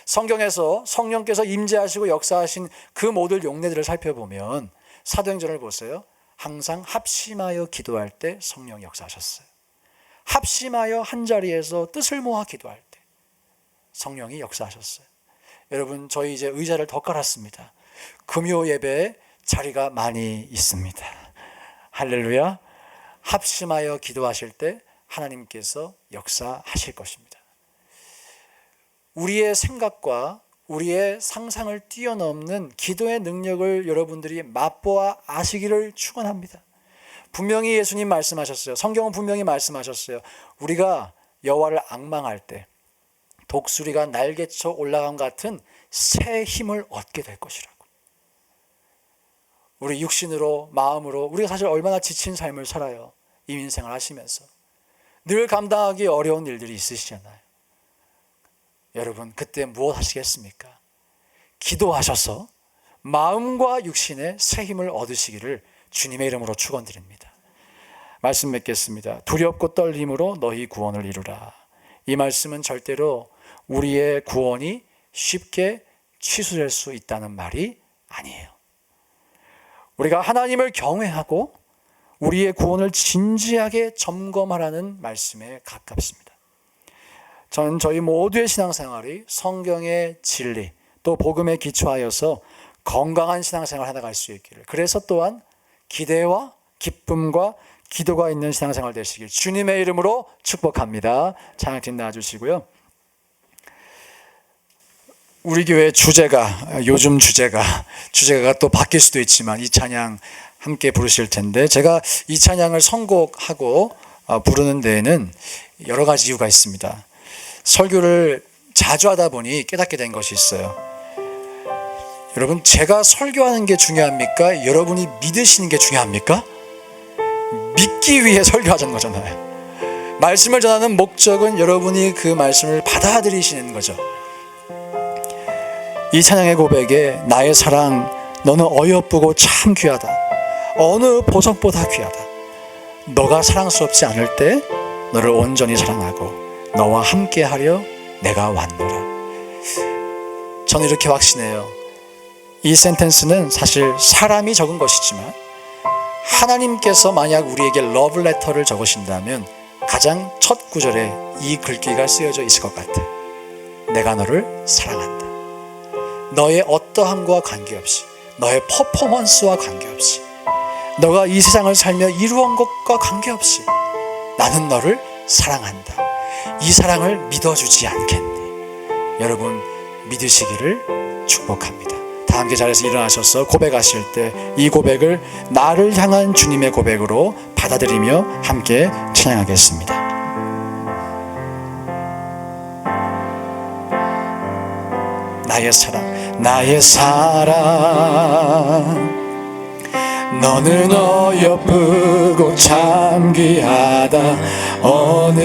성경에서 성령께서 임재하시고 역사하신 그 모든 용례들을 살펴보면 사도행전을 보세요. 항상 합심하여 기도할 때 성령이 역사하셨어요. 합심하여 한자리에서 뜻을 모아 기도할 때 성령이 역사하셨어요. 여러분, 저희 이제 의자를 더 깔았습니다. 금요 예배에 자리가 많이 있습니다. 할렐루야. 합심하여 기도하실 때 하나님께서 역사하실 것입니다. 우리의 생각과 우리의 상상을 뛰어넘는 기도의 능력을 여러분들이 맛보아 아시기를 축원합니다. 분명히 예수님 말씀하셨어요. 성경은 분명히 말씀하셨어요. 우리가 여호와를 앙망할 때 독수리가 날개쳐 올라간 같은 새 힘을 얻게 될 것이라고. 우리 육신으로 마음으로 우리가 사실 얼마나 지친 삶을 살아요. 이민생활 하시면서 늘 감당하기 어려운 일들이 있으시잖아요. 여러분, 그때 무엇 하시겠습니까? 기도하셔서 마음과 육신의 새 힘을 얻으시기를 주님의 이름으로 축원드립니다. 말씀 맺겠습니다. 두렵고 떨림으로 너희 구원을 이루라. 이 말씀은 절대로 우리의 구원이 쉽게 취소될 수 있다는 말이 아니에요. 우리가 하나님을 경외하고 우리의 구원을 진지하게 점검하라는 말씀에 가깝습니다. 저는 저희 모두의 신앙생활이 성경의 진리 또 복음에 기초하여서 건강한 신앙생활 하나갈 수 있기를, 그래서 또한 기대와 기쁨과 기도가 있는 신앙생활 되시길 주님의 이름으로 축복합니다. 찬양팀 나와주시고요. 우리 교회 주제가, 요즘 주제가 또 바뀔 수도 있지만 이 찬양 함께 부르실 텐데, 제가 이 찬양을 선곡하고 부르는 데에는 여러 가지 이유가 있습니다. 설교를 자주 하다 보니 깨닫게 된 것이 있어요. 여러분, 제가 설교하는 게 중요합니까? 여러분이 믿으시는 게 중요합니까? 믿기 위해 설교하자는 거잖아요. 말씀을 전하는 목적은 여러분이 그 말씀을 받아들이시는 거죠. 이 찬양의 고백에 나의 사랑 너는 어여쁘고 참 귀하다. 어느 보석보다 귀하다. 너가 사랑스럽지 않을 때 너를 온전히 사랑하고 너와 함께하려 내가 왔노라. 저는 이렇게 확신해요. 이 센텐스는 사실 사람이 적은 것이지만 하나님께서 만약 우리에게 러브레터를 적으신다면 가장 첫 구절에 이 글귀가 쓰여져 있을 것 같아. 내가 너를 사랑한다. 너의 어떠함과 관계없이, 너의 퍼포먼스와 관계없이, 너가 이 세상을 살며 이루어온 것과 관계없이 나는 너를 사랑한다. 이 사랑을 믿어주지 않겠니? 여러분, 믿으시기를 축복합니다. 다 함께 자리에서 일어나셔서 고백하실 때 이 고백을 나를 향한 주님의 고백으로 받아들이며 함께 찬양하겠습니다. 나의 사랑, 나의 사랑, 너는 어여쁘고 참 귀하다. 어느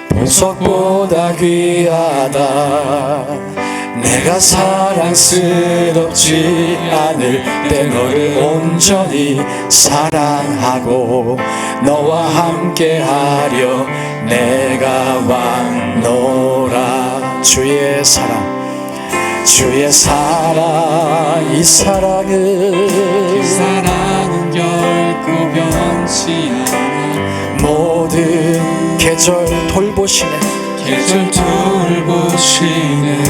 보석보다 귀하다. 내가 사랑스럽지 않을 때 너를 온전히 사랑하고 너와 함께하려 내가 왔노라. 주의 사랑, 주의 사랑, 이 사랑은 결코 변치 않아. 모든 계절 돌보시네. 계절 돌보시네.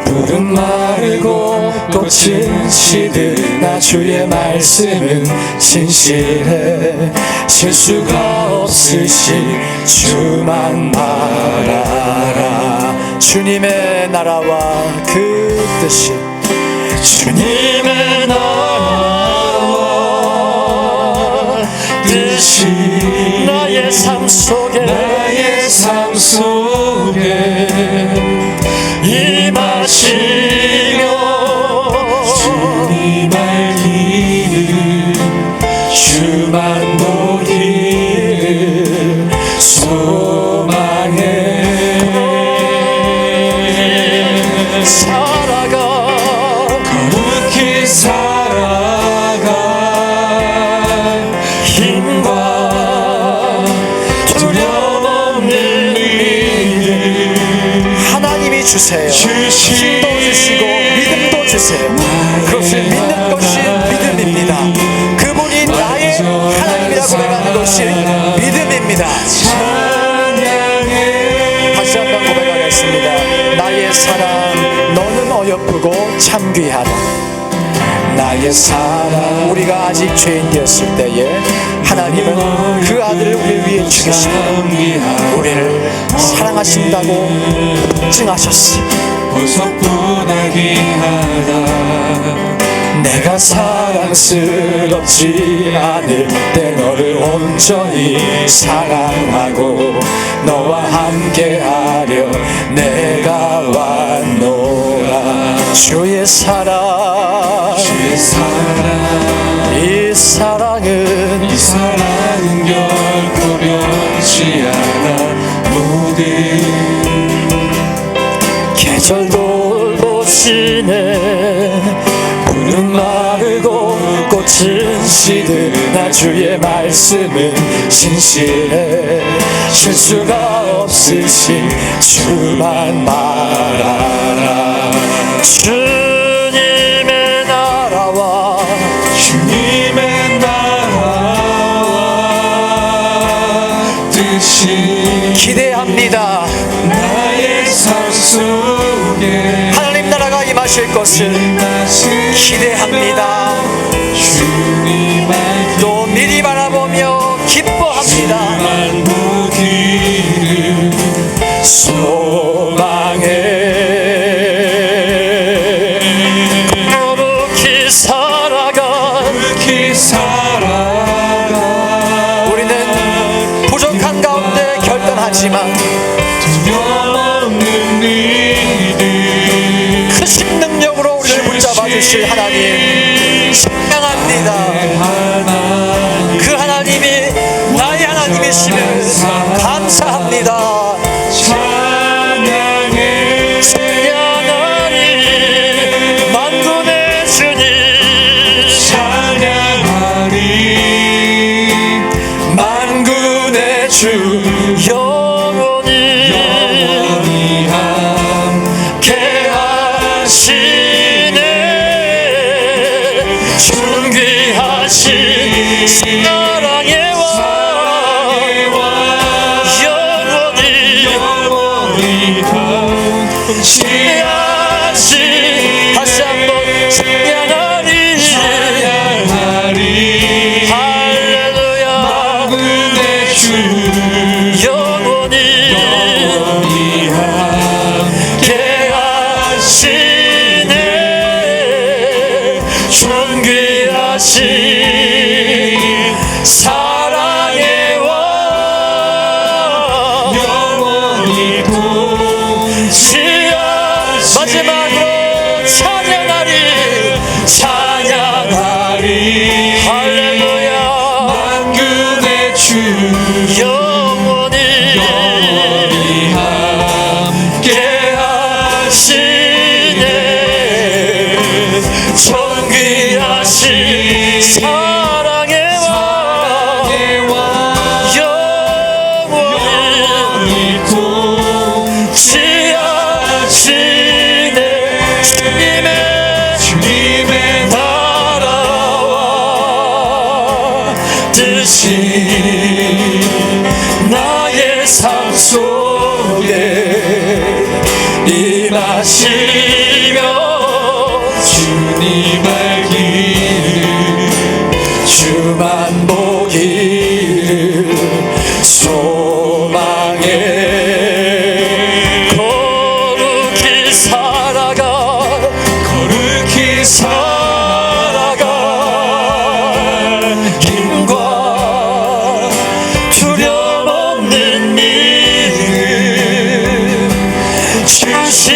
푸른 마르고 꽃은 시드나 주의 말씀은 신실해. 실수가 없으신 주만 바라라. 주님의 나라와 그 뜻이, 주님의 나라와 뜻이 나의 삶 속에 임하시며 주님 알기를 주만 보기를 소망해. 살아가 거룩히 살아가 힘과 두려움 없는 믿음 하나님이 주세요. 힘도 주시고 믿음도 주세요. 그것을 믿는 것이 믿음입니다. 그분이 나의 하나님이라고 고백하는 것이 믿음입니다. 다시 한번 고백하겠습니다. 나의 사랑, 너는 어여쁘고 참 귀하다. 나의 사랑, 우리가 아직 죄인 되었을 때에 하나님은 그 아들을 우리 위해 죽이시고 우리를 사랑하신다고 증하셨어. 보석보다 귀하다. 내가 사랑스럽지 않을 때 너를 온전히 사랑하고 너와 함께하려 내가 왔노라. 주의 사랑, 주의 사랑, 이 사랑은 결코 변치 않아. 모든 계절 돌보시네. 푸른 마르고 꽃은 시드나 주의 말씀은 신실해. 실수가 없으신 주만 말하라. 주님의 나라와 기대합니다. 나의 삶 속에 하나님 나라가 임하실 것을 기대합니다. 주님 알 또 미리 바라보며 기뻐합니다. 만보기를 소망해 거룩히 살아가. 그렇게 살아가 우리는 부족한 가운데 결단하지만 두려움없는 믿음 크신 능력으로 우리를 붙잡아 주실 하나님 찬양합니다. 그 하나님이 나의 하나님이심을 감사합니다. 찬양해 찬양하리 만군의 주님, 찬양하리 만군의 주 영원히 영원히 함께 하시네. 존귀하신 사랑의 왕 영원히 함께하시. 다시 한번 찬양하리 할렐루야. 만군의 주 영원히 함께하시네. 존귀하신 사랑의 왕 영원히 주여. 마지막으로 찬양하리 찬양하리 할렐루야. 만군의 주 영원히 함께하시네. 존귀하신 사랑의 왕 영원히 지하시네. 주님의 나라와 뜻이 나의 삶 속에 임하시며 주님 알기를 주만 보기를 소망해 거룩히 살아가. 거룩히 살아가 힘과 두려움 없는 믿음 주신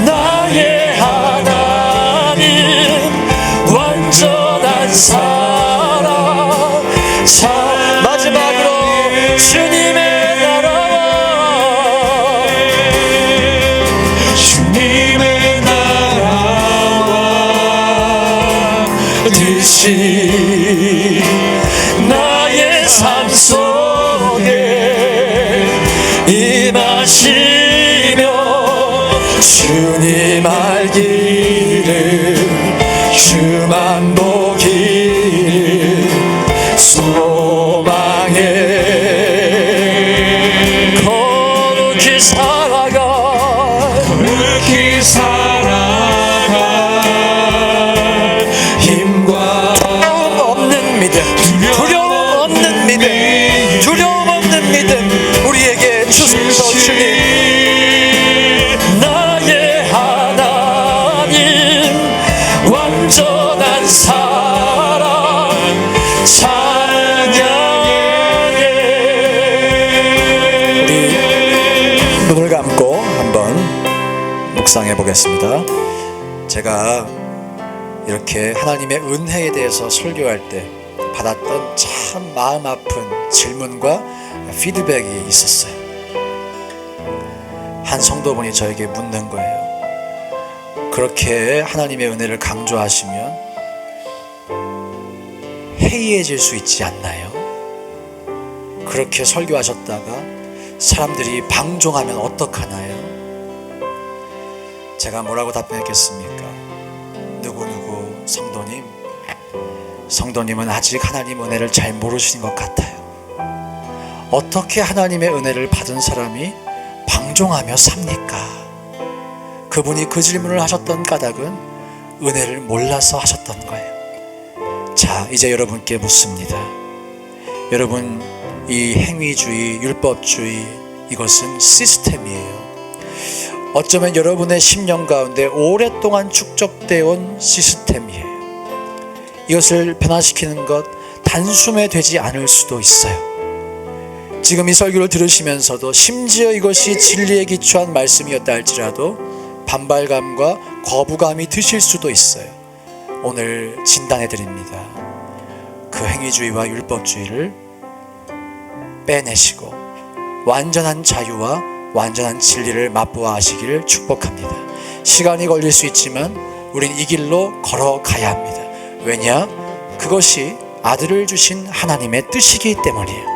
나의 하나님 완전한 사랑. 마지막으로 주님의 나라와 주님의 나라와 뜻이 나의 삶 속에 임하시며 주님 알기를 주만 보기를 소망해 거룩히 살아가. 그렇게 살아가 힘과 두려움 없는 믿음, 두려움 없는 믿음, 두려움 없는 믿음 우리에게 주소서. 주님 나의 하나님 완전한 사랑 찬양해. 우리 눈을 감고 한번 묵상해 보겠습니다. 제가 이렇게 하나님의 은혜에 대해서 설교할 때 받았던 참 마음 아픈 질문과 피드백이 있었어요. 한 성도분이 저에게 묻는 거예요. 그렇게 하나님의 은혜를 강조하시면 해이해질 수 있지 않나요? 그렇게 설교하셨다가 사람들이 방종하면 어떡하나요? 제가 뭐라고 답변했겠습니까? 누구누구 성도님은 아직 하나님 은혜를 잘 모르시는 것 같아요. 어떻게 하나님의 은혜를 받은 사람이 방종하며 삽니까? 그분이 그 질문을 하셨던 까닭은 은혜를 몰라서 하셨던 거예요. 자, 이제 여러분께 묻습니다. 여러분, 이 행위주의, 율법주의, 이것은 시스템이에요. 어쩌면 여러분의 심령 가운데 오랫동안 축적되어 온 시스템이에요. 이것을 변화시키는 것 단숨에 되지 않을 수도 있어요. 지금 이 설교를 들으시면서도 심지어 이것이 진리에 기초한 말씀이었다 할지라도 반발감과 거부감이 드실 수도 있어요. 오늘 진단해 드립니다. 그 행위주의와 율법주의를 빼내시고 완전한 자유와 완전한 진리를 맛보아하시기를 축복합니다. 시간이 걸릴 수 있지만 우린 이 길로 걸어가야 합니다. 왜냐? 그것이 아들을 주신 하나님의 뜻이기 때문이에요.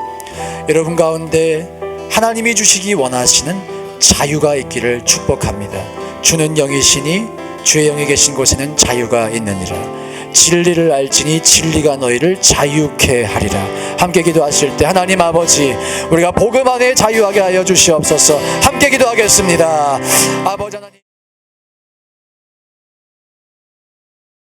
여러분 가운데 하나님이 주시기 원하시는 자유가 있기를 축복합니다. 주는 영이시니 주의 영이 계신 곳에는 자유가 있느니라. 진리를 알지니 진리가 너희를 자유케 하리라. 함께 기도하실 때 하나님 아버지, 우리가 복음 안에 자유하게 하여 주시옵소서. 함께 기도하겠습니다. 아버지 하나님.